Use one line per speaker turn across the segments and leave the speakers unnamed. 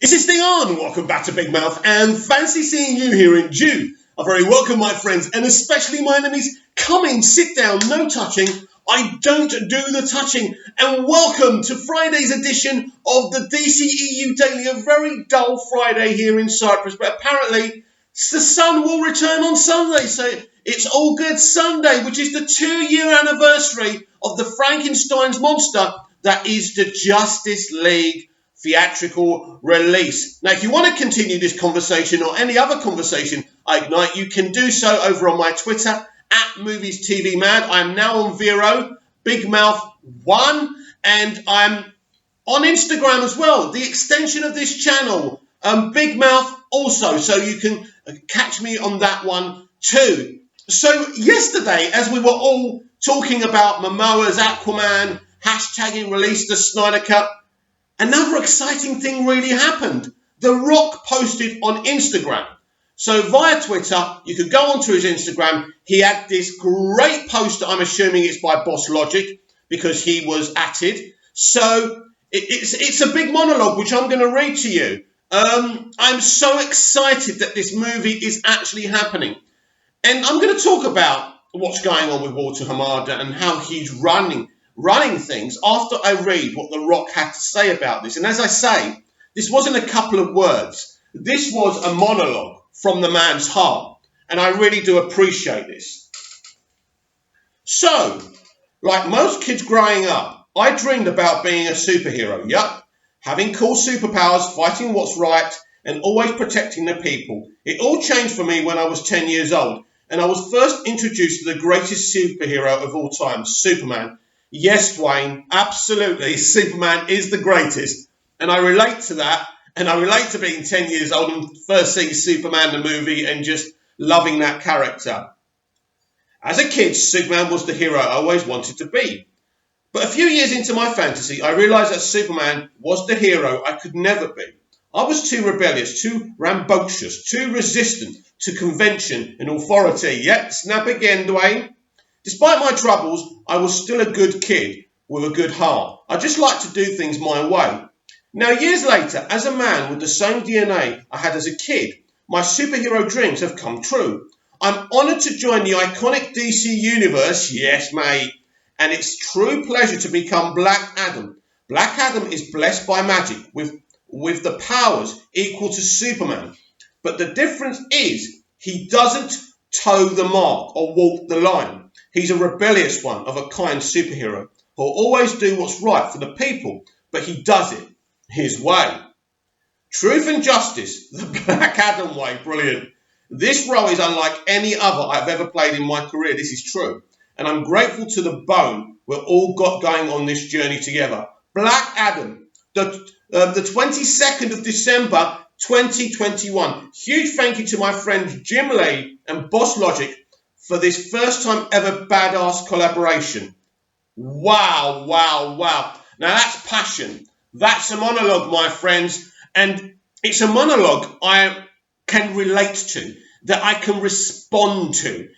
Is this thing on? Welcome back to Big Mouth, and fancy seeing you here in June. A very welcome, my friends, and especially my enemies. Come in, sit down, no touching. I don't do the touching. And welcome to Friday's edition of the dceu Daily. A very dull Friday here in Cyprus, but apparently the sun will return on Sunday, so it's all good Sunday, which is the 2-year anniversary of the Frankenstein's monster that is the Justice League theatrical release. Now, if you want to continue this conversation or any other conversation I ignite, you can do so over on my Twitter at Movies TV Mad. I'm now on Vero, Big Mouth 1, and I'm on Instagram as well, the extension of this channel, Big Mouth also, so you can catch me on that one too. So yesterday, as we were all talking about Momoa's Aquaman, hashtagging release the Snyder Cut, another exciting thing really happened. The Rock posted on Instagram. So via Twitter, you could go onto his Instagram. He had this great post, I'm assuming it's by Boss Logic, because he was at it. So it's a big monologue, which I'm going to read to you. I'm so excited that this movie is actually happening. And I'm going to talk about what's going on with Walter Hamada and how he's running things after I read what The Rock had to say about this. And as I say, this wasn't a couple of words. This was a monologue from the man's heart. And I really do appreciate this. So, like most kids growing up, I dreamed about being a superhero. Yup. Having cool superpowers, fighting what's right, and always protecting the people. It all changed for me when I was 10 years old. And I was first introduced to the greatest superhero of all time, Superman. Yes, Dwayne, absolutely. Superman is the greatest. And I relate to that. And I relate to being 10 years old and first seeing Superman the movie and just loving that character. As a kid, Superman was the hero I always wanted to be. But a few years into my fantasy, I realised that Superman was the hero I could never be. I was too rebellious, too rambunctious, too resistant to convention and authority. Yep, snap again, Dwayne. Despite my troubles, I was still a good kid with a good heart. I just liked to do things my way. Now, years later, as a man with the same DNA I had as a kid, my superhero dreams have come true. I'm honoured to join the iconic DC universe, yes, mate, and it's true pleasure to become Black Adam. Black Adam is blessed by magic with the powers equal to Superman. But the difference is he doesn't toe the mark or walk the line. He's a rebellious one of a kind superhero who'll always do what's right for the people, but he does it his way. Truth and justice, the Black Adam way, brilliant. This role is unlike any other I've ever played in my career, this is true. And I'm grateful to the bone we're all got going on this journey together. Black Adam, the 22nd of December, 2021. Huge thank you to my friends Jim Lee and Boss Logic for this first time ever badass collaboration. Wow, wow, wow. Now that's passion. That's a monologue, my friends. And it's a monologue I can relate to, that I can respond to.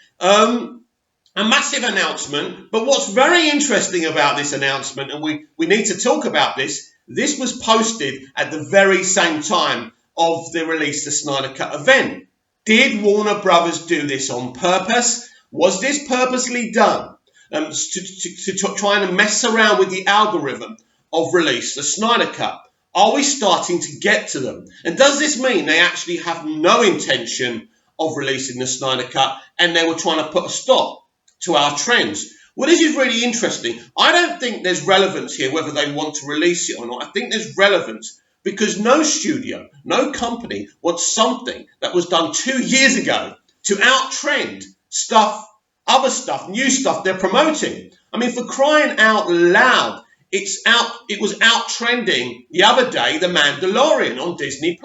A massive announcement, but what's very interesting about this announcement, and we need to talk about this was posted at the very same time of the release the Snyder Cut event. Did Warner Brothers do this on purpose? Was this purposely done to try and mess around with the algorithm of release the Snyder Cut? Are we starting to get to them? And does this mean they actually have no intention of releasing the Snyder Cut and they were trying to put a stop to our trends? Well, this is really interesting. I don't think there's relevance here whether they want to release it or not. I think there's relevance because no studio, no company wants something that was done 2 years ago to out-trend stuff, other stuff, new stuff they're promoting. I mean, for crying out loud, it was out-trending the other day, The Mandalorian on Disney+.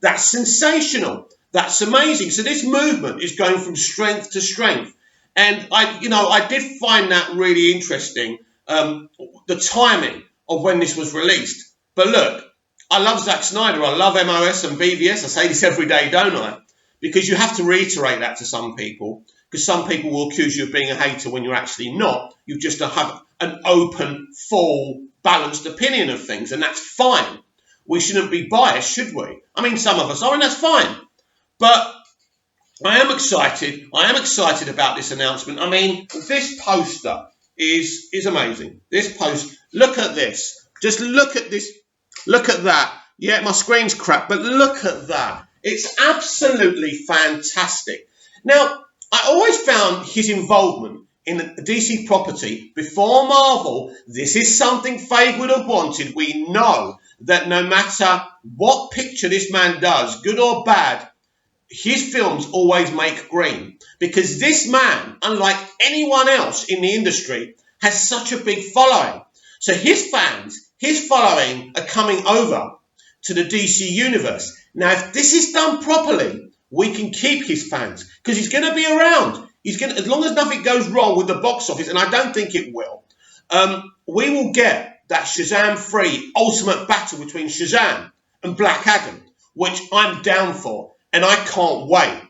That's sensational. That's amazing. So this movement is going from strength to strength. And I did find that really interesting, the timing of when this was released. But look, I love Zack Snyder. I love MOS and BVS. I say this every day, don't I? Because you have to reiterate that to some people. Because some people will accuse you of being a hater when you're actually not. You just have an open, full, balanced opinion of things. And that's fine. we shouldn't be biased, should we? I mean, some of us are, and that's fine. But I am excited. I am excited about this announcement. I mean, this poster is amazing. This post, look at this. Just look at this. Look at that. Yeah, my screen's crap, but look at that. It's absolutely fantastic. Now, I always found his involvement in the DC property before Marvel, this is something Feige would have wanted. We know that no matter what picture this man does, good or bad, his films always make green. Because this man, unlike anyone else in the industry, has such a big following. So his fans, his following are coming over to the DC universe. Now, if this is done properly, we can keep his fans because he's going to be around. He's going to, as long as nothing goes wrong with the box office, and I don't think it will, we will get that Shazam 3 ultimate battle between Shazam and Black Adam, which I'm down for, and I can't wait.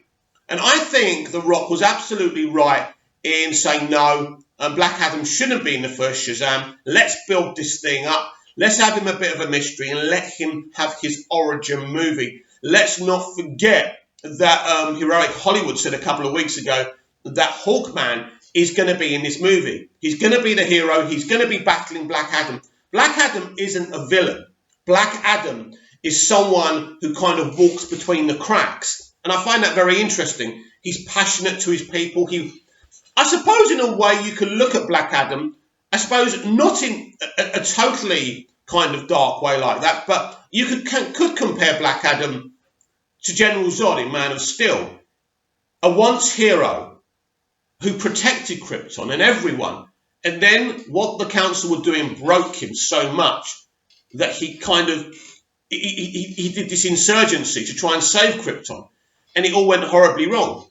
And I think The Rock was absolutely right in saying no, Black Adam shouldn't be in the first Shazam. Let's build this thing up. Let's have him a bit of a mystery and let him have his origin movie. Let's not forget that Heroic Hollywood said a couple of weeks ago that Hawkman is going to be in this movie. He's going to be the hero. He's going to be battling Black Adam. Black Adam isn't a villain. Black Adam is someone who kind of walks between the cracks. And I find that very interesting. He's passionate to his people. I suppose in a way you can look at Black Adam, I suppose not in a totally kind of dark way like that, but you could compare Black Adam to General Zod in Man of Steel, a once hero who protected Krypton and everyone. And then what the council were doing broke him so much that he kind of, he did this insurgency to try and save Krypton. And it all went horribly wrong.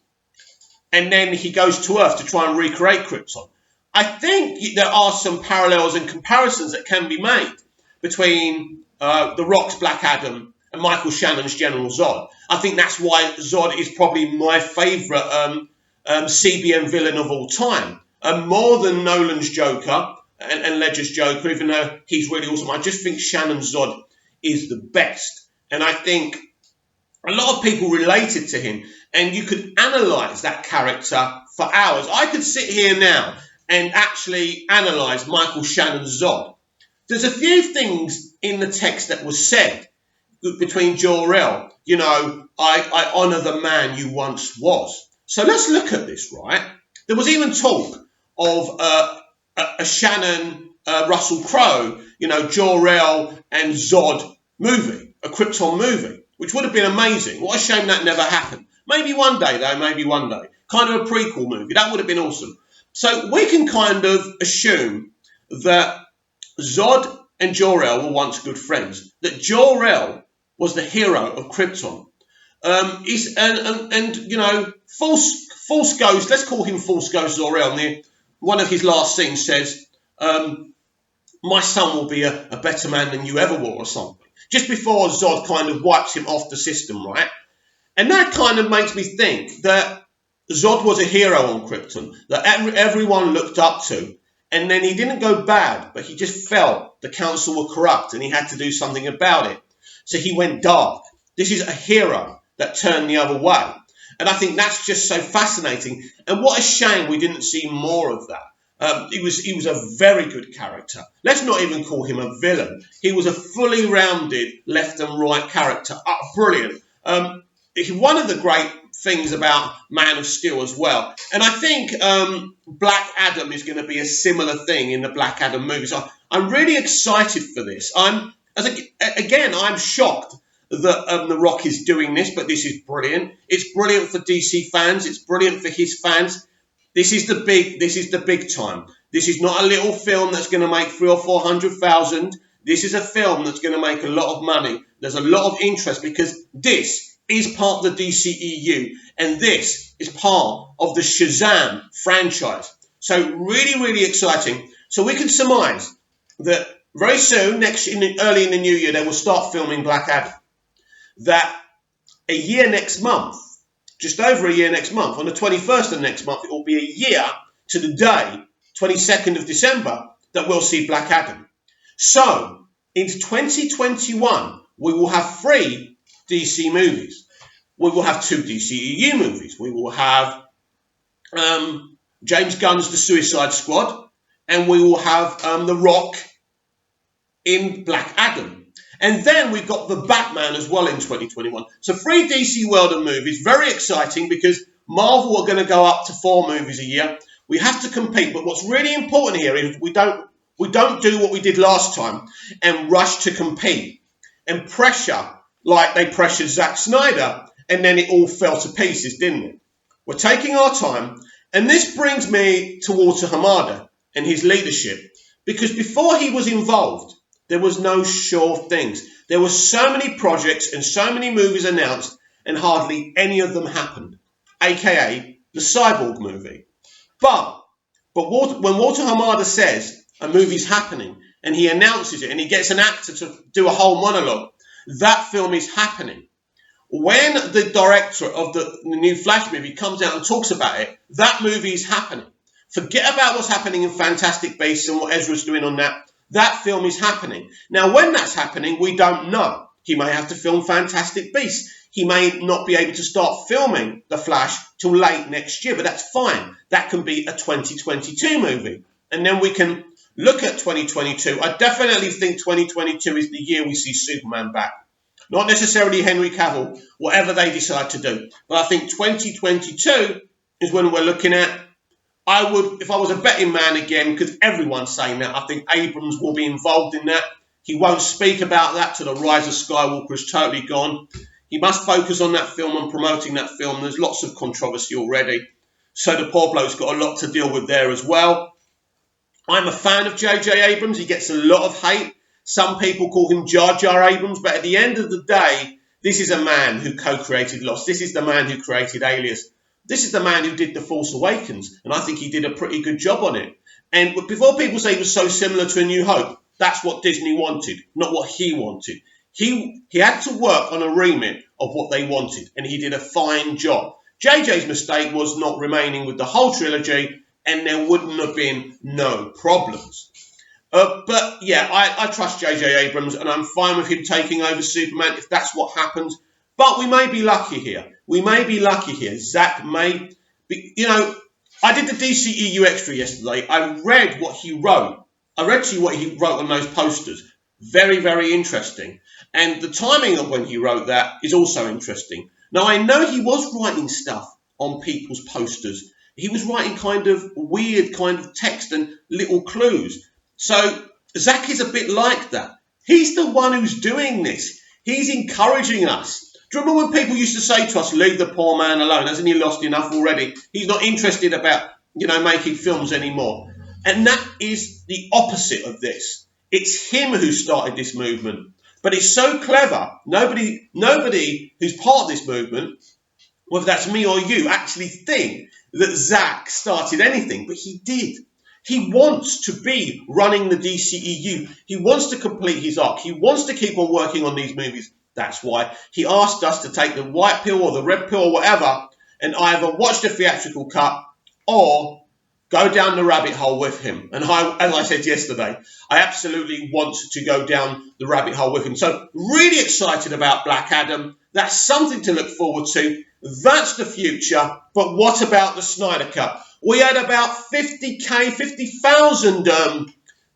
And then he goes to Earth to try and recreate Krypton. I think there are some parallels and comparisons that can be made between The Rock's Black Adam and Michael Shannon's General Zod. I think that's why Zod is probably my favourite CBM villain of all time. More than Nolan's Joker and Ledger's Joker, even though he's really awesome. I just think Shannon's Zod is the best. And I think a lot of people related to him. And you could analyse that character for hours. I could sit here now and actually analyse Michael Shannon's Zod. There's a few things in the text that was said between Jor-El. You know, I honour the man you once was. So let's look at this, right? There was even talk of a Shannon, Russell Crowe, you know, Jor-El and Zod movie, a Krypton movie, which would have been amazing. What a shame that never happened. Maybe one day, though, maybe one day. Kind of a prequel movie. That would have been awesome. So we can kind of assume that Zod and Jor-El were once good friends. That Jor-El was the hero of Krypton. And you know, False Ghost, let's call him False Ghost Zor-El. One of his last scenes says, my son will be a better man than you ever were, or something. Just before Zod kind of wipes him off the system, right? And that kind of makes me think that Zod was a hero on Krypton, that everyone looked up to. And then he didn't go bad, but he just felt the council were corrupt and he had to do something about it. So he went dark. This is a hero that turned the other way. And I think that's just so fascinating. And what a shame we didn't see more of that. He was a very good character. Let's not even call him a villain. He was a fully rounded left and right character. Brilliant. One of the great things about Man of Steel as well. And I think Black Adam is going to be a similar thing in the Black Adam movie. So I'm really excited for this. I'm shocked that The Rock is doing this, but this is brilliant. It's brilliant for DC fans. It's brilliant for his fans. This is the big time. This is not a little film that's going to make 300,000 or 400,000. This is a film that's going to make a lot of money. There's a lot of interest because this is part of the DCEU and this is part of the Shazam franchise. So really, really exciting. So we can surmise that very soon, early in the new year, they will start filming Black Adam. That a year next month, just over a year next month, on the 21st of next month, it will be a year to the day, 22nd of December, that we'll see Black Adam. So, in 2021, We will have 3 DC movies. We will have 2 DCEU movies. We will have James Gunn's The Suicide Squad, and we will have The Rock in Black Adam. And then we've got The Batman as well in 2021. So 3 DC World of movies, very exciting because Marvel are going to go up to 4 movies a year. We have to compete, but what's really important here is we don't do what we did last time and rush to compete and pressure like they pressured Zack Snyder, and then it all fell to pieces, didn't it? We're taking our time, and this brings me to Walter Hamada and his leadership, because before he was involved, there was no sure things. There were so many projects and so many movies announced, and hardly any of them happened, aka the Cyborg movie. But when Walter Hamada says a movie's happening and he announces it and he gets an actor to do a whole monologue, that film is happening. When the director of the new Flash movie comes out and talks about it, that movie is happening. Forget about what's happening in Fantastic Beasts and what Ezra's doing on that. That film is happening. Now, when that's happening, we don't know. He may have to film Fantastic Beasts. He may not be able to start filming The Flash till late next year, but that's fine. That can be a 2022 movie. And then we can look at 2022. I definitely think 2022 is the year we see Superman back. Not necessarily Henry Cavill, whatever they decide to do. But I think 2022 is when we're looking at. I would, if I was a betting man again, because everyone's saying that, I think Abrams will be involved in that. He won't speak about that till The Rise of Skywalker is totally gone. He must focus on that film and promoting that film. There's lots of controversy already. So the poor bloke's got a lot to deal with there as well. I'm a fan of J.J. Abrams. He gets a lot of hate. Some people call him Jar Jar Abrams. But at the end of the day, this is a man who co-created Lost. This is the man who created Alias. This is the man who did The Force Awakens. And I think he did a pretty good job on it. And before people say it was so similar to A New Hope, that's what Disney wanted, not what he wanted. He had to work on a remit of what they wanted, and he did a fine job. JJ's mistake was not remaining with the whole trilogy, and there wouldn't have been no problems. But yeah, I trust JJ Abrams, and I'm fine with him taking over Superman if that's what happens. But we may be lucky here. Zach may be, I did the DCEU Extra yesterday. I read what he wrote. I read to you what he wrote on those posters. Very, very interesting. And the timing of when he wrote that is also interesting. Now, I know he was writing stuff on people's posters. He was writing kind of weird kind of text and little clues. So Zach is a bit like that. He's the one who's doing this. He's encouraging us. Do you remember when people used to say to us, leave the poor man alone? Hasn't he lost enough already? He's not interested about, making films anymore. And that is the opposite of this. It's him who started this movement. But it's so clever. Nobody who's part of this movement, whether that's me or you, actually think that Zach started anything. But he did. He wants to be running the DCEU. He wants to complete his arc. He wants to keep on working on these movies. That's why he asked us to take the white pill or the red pill or whatever and either watch the theatrical cut or go down the rabbit hole with him. And as I said yesterday, I absolutely want to go down the rabbit hole with him. So really excited about Black Adam. That's something to look forward to. That's the future. But what about the Snyder Cut? We had about 50,000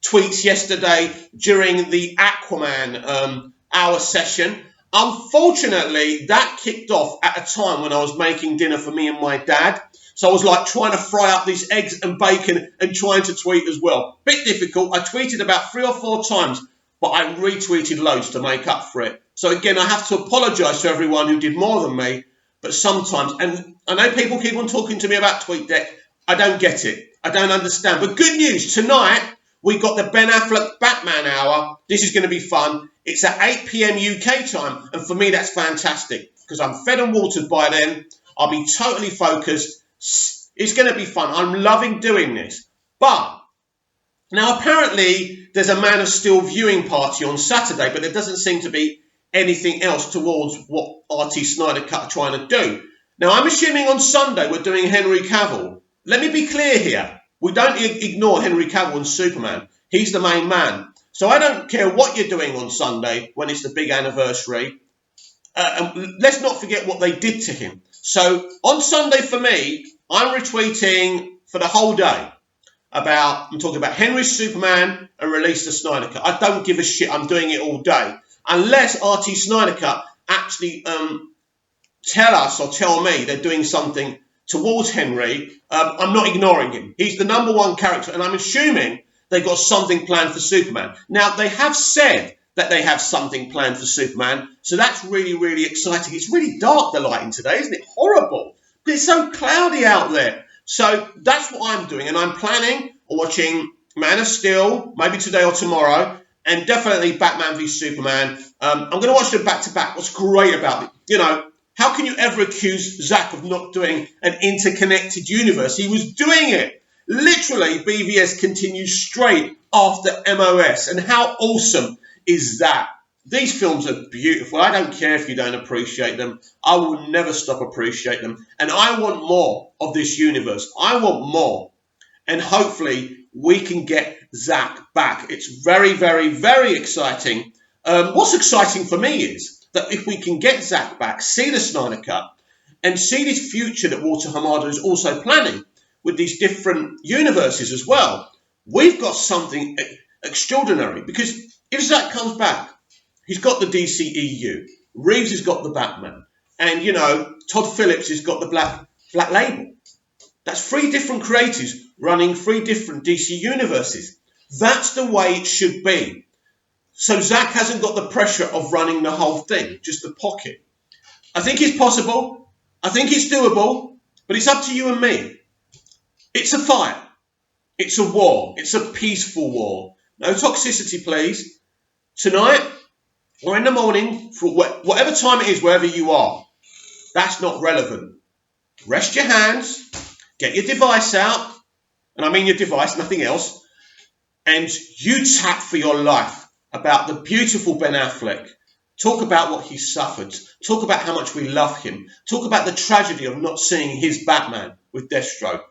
tweets yesterday during the Aquaman hour session. Unfortunately, that kicked off at a time when I was making dinner for me and my dad. So I was like trying to fry up these eggs and bacon and trying to tweet as well. Bit difficult. I tweeted about 3 or 4 times, but I retweeted loads to make up for it. So again, I have to apologise to everyone who did more than me. But sometimes, and I know people keep on talking to me about TweetDeck. I don't get it. I don't understand. But good news, tonight we've got the Ben Affleck Batman hour. This is going to be fun. It's at 8 p.m. UK time. And for me, that's fantastic because I'm fed and watered by then. I'll be totally focused. It's going to be fun. I'm loving doing this. But now apparently there's a Man of Steel viewing party on Saturday, but there doesn't seem to be anything else towards what RT Snyder Cut are trying to do. Now, I'm assuming on Sunday we're doing Henry Cavill. Let me be clear here. We don't ignore Henry Cavill and Superman. He's the main man. So I don't care what you're doing on Sunday when it's the big anniversary. And let's not forget what they did to him. So on Sunday for me, I'm retweeting for the whole day I'm talking about Henry's Superman and Release the Snyder Cut. I don't give a shit. I'm doing it all day. Unless RT Snyder Cut actually tell us or tell me they're doing something towards Henry, I'm not ignoring him. He's the #1 character, and I'm assuming they've got something planned for Superman. Now, they have said that they have something planned for Superman, so that's really, really exciting. It's really dark, the lighting today, isn't it? Horrible. But it's so cloudy out there. So that's what I'm doing, and I'm planning on watching Man of Steel, maybe today or tomorrow, and definitely Batman v Superman. I'm going to watch them back to back. What's great about it, how can you ever accuse Zack of not doing an interconnected universe? He was doing it. Literally, BVS continues straight after MOS. And how awesome is that? These films are beautiful. I don't care if you don't appreciate them. I will never stop appreciating them. And I want more of this universe. I want more. And hopefully we can get Zack back. It's very, very, very exciting. What's exciting for me is that if we can get Zack back, see the Snyder Cut, and see this future that Walter Hamada is also planning with these different universes as well, we've got something extraordinary. Because if Zack comes back, he's got the DCEU, Reeves has got the Batman, and, Todd Phillips has got the Black Label. That's 3 different creators running 3 different DC universes. That's the way it should be. So Zack hasn't got the pressure of running the whole thing, just the pocket. I think it's possible. I think it's doable. But it's up to you and me. It's a fight. It's a war. It's a peaceful war. No toxicity, please. Tonight or in the morning, for whatever time it is, wherever you are, that's not relevant. Rest your hands. Get your device out. And I mean your device, nothing else. And you tap for your life about the beautiful Ben Affleck. Talk about what he suffered. Talk about how much we love him. Talk about the tragedy of not seeing his Batman with Deathstroke.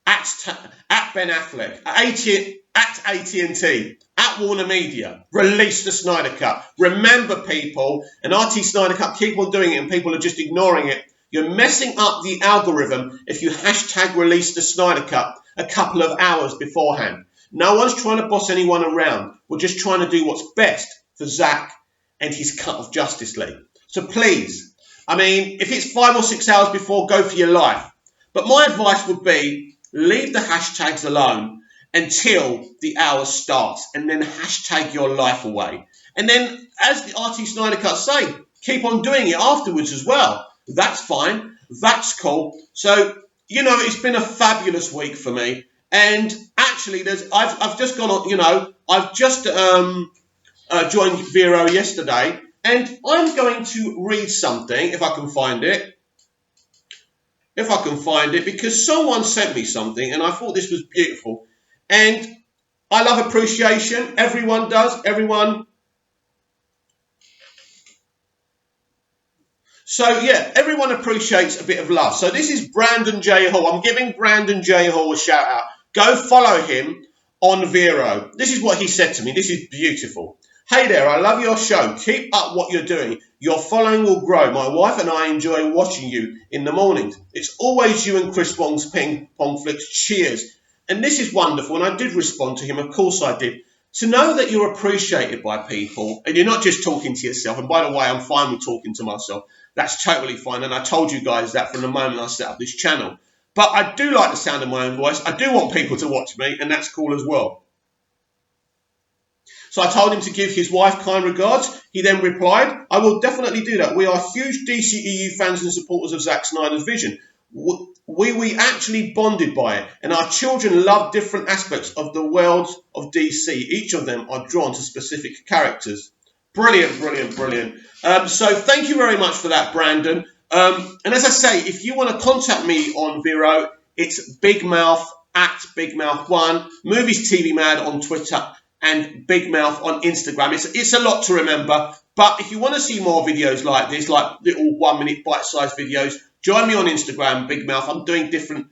At Ben Affleck, at AT&T, at Warner Media, release the Snyder Cut. Remember, people, and RT Snyder Cut, keep on doing it and people are just ignoring it. You're messing up the algorithm if you hashtag release the Snyder Cut a couple of hours beforehand. No one's trying to boss anyone around. We're just trying to do what's best for Zack and his cut of Justice League. So please, if it's 5 or 6 hours before, go for your life. But my advice would be, leave the hashtags alone until the hour starts and then hashtag your life away. And then, as the RT Snyder Cut say, keep on doing it afterwards as well. That's fine. That's cool. So, it's been a fabulous week for me. And actually, I've just gone on, I've just joined Vero yesterday, and I'm going to read something, if I can find it. Because someone sent me something, and I thought this was beautiful. And I love appreciation. Everyone does. Everyone. So, yeah, everyone appreciates a bit of love. So this is Brandon J. Hall. I'm giving Brandon J. Hall a shout out. Go follow him on Vero. This is what he said to me. This is beautiful. Hey there, I love your show. Keep up what you're doing. Your following will grow. My wife and I enjoy watching you in the mornings. It's always you and Chris Wong's ping pong flicks. Cheers. And this is wonderful. And I did respond to him. Of course I did. To know that you're appreciated by people and you're not just talking to yourself. And by the way, I'm fine with talking to myself. That's totally fine. And I told you guys that from the moment I set up this channel. But I do like the sound of my own voice. I do want people to watch me, and that's cool as well. So I told him to give his wife kind regards. He then replied, I will definitely do that. We are huge DCEU fans and supporters of Zack Snyder's vision. We actually bonded by it, and our children love different aspects of the world of DC. Each of them are drawn to specific characters. Brilliant, brilliant, brilliant. So thank you very much for that, Brandon. And as I say, if you want to contact me on Vero, it's Bigmouth at Bigmouth1, Movies TV Mad on Twitter, and Bigmouth on Instagram. It's a lot to remember, but if you want to see more videos like this, like little 1-minute bite-sized videos, join me on Instagram, Bigmouth. I'm doing different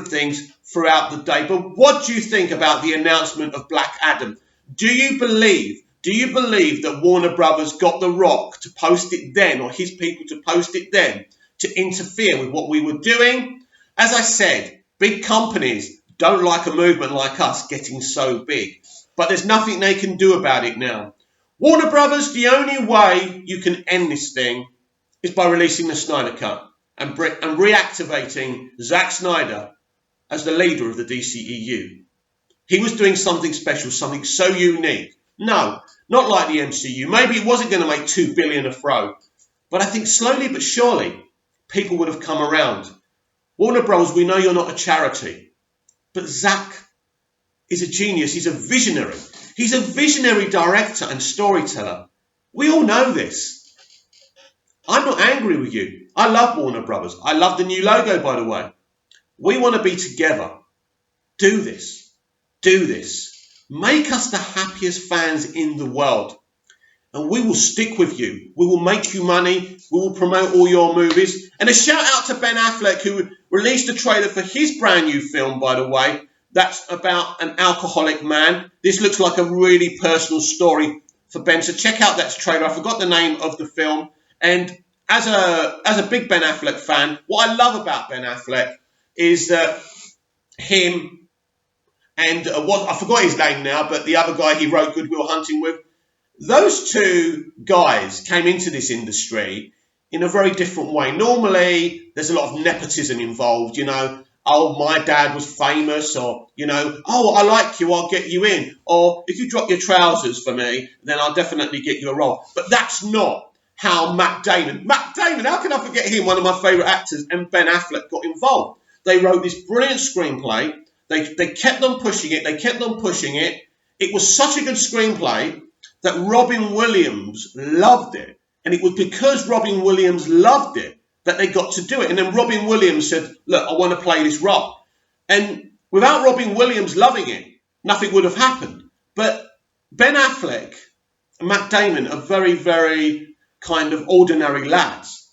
things throughout the day. But what do you think about the announcement of Black Adam? Do you believe that Warner Brothers got The Rock to post it then, or his people to post it then, to interfere with what we were doing? As I said, big companies don't like a movement like us getting so big, but there's nothing they can do about it now. Warner Brothers, the only way you can end this thing is by releasing the Snyder Cut and reactivating Zack Snyder as the leader of the DCEU. He was doing something special, something so unique. No, not like the MCU. Maybe it wasn't going to make $2 billion a throw, but I think slowly but surely people would have come around. Warner Bros., we know you're not a charity, but Zack is a genius. He's a visionary. He's a visionary director and storyteller. We all know this. I'm not angry with you. I love Warner Brothers. I love the new logo, by the way. We want to be together. Do this. Do this. Make us the happiest fans in the world. And we will stick with you. We will make you money. We will promote all your movies. And a shout out to Ben Affleck, who released a trailer for his brand new film, by the way. That's about an alcoholic man. This looks like a really personal story for Ben. So check out that trailer. I forgot the name of the film. And as a big Ben Affleck fan, what I love about Ben Affleck is that him and I forgot his name now, but the other guy he wrote Good Will Hunting with, those two guys came into this industry in a very different way. Normally, there's a lot of nepotism involved, you know. Oh, my dad was famous, or, you know, oh, I like you, I'll get you in. Or if you drop your trousers for me, then I'll definitely get you a role. But that's not how Matt Damon, how can I forget him, one of my favourite actors, and Ben Affleck got involved. They wrote this brilliant screenplay. They kept on pushing it. It was such a good screenplay that Robin Williams loved it. And it was because Robin Williams loved it that they got to do it. And then Robin Williams said, look, I want to play this role. And without Robin Williams loving it, nothing would have happened. But Ben Affleck and Matt Damon are very, very kind of ordinary lads.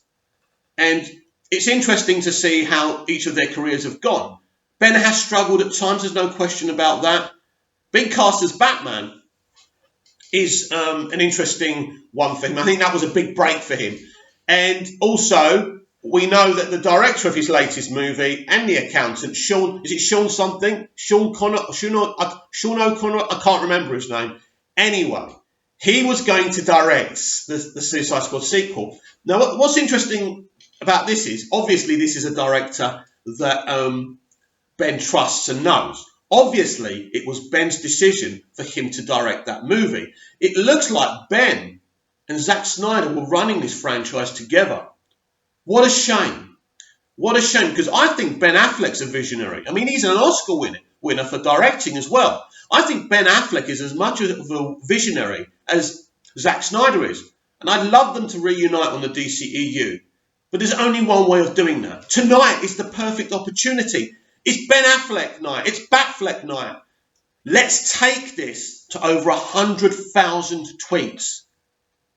And it's interesting to see how each of their careers have gone. Ben has struggled at times, there's no question about that. Being cast as Batman is an interesting one for him. I think that was a big break for him. And also, we know that the director of his latest movie and the accountant, Sean O'Connor? I can't remember his name. Anyway, he was going to direct the Suicide Squad sequel. Now, what's interesting about this is, obviously, this is a director that Ben trusts and knows. Obviously, it was Ben's decision for him to direct that movie. It looks like Ben and Zack Snyder were running this franchise together. What a shame. What a shame, because I think Ben Affleck's a visionary. I mean, he's an Oscar winner for directing as well. I think Ben Affleck is as much of a visionary as Zack Snyder is. And I'd love them to reunite on the DCEU. But there's only one way of doing that. Tonight is the perfect opportunity. It's Ben Affleck night. It's Batfleck night. Let's take this to over 100,000 tweets.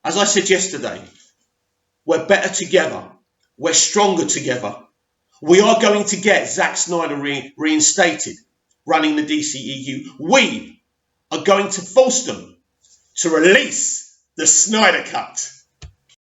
As I said yesterday, we're better together. We're stronger together. We are going to get Zack Snyder reinstated, running the DCEU. We are going to force them to release the Snyder Cut.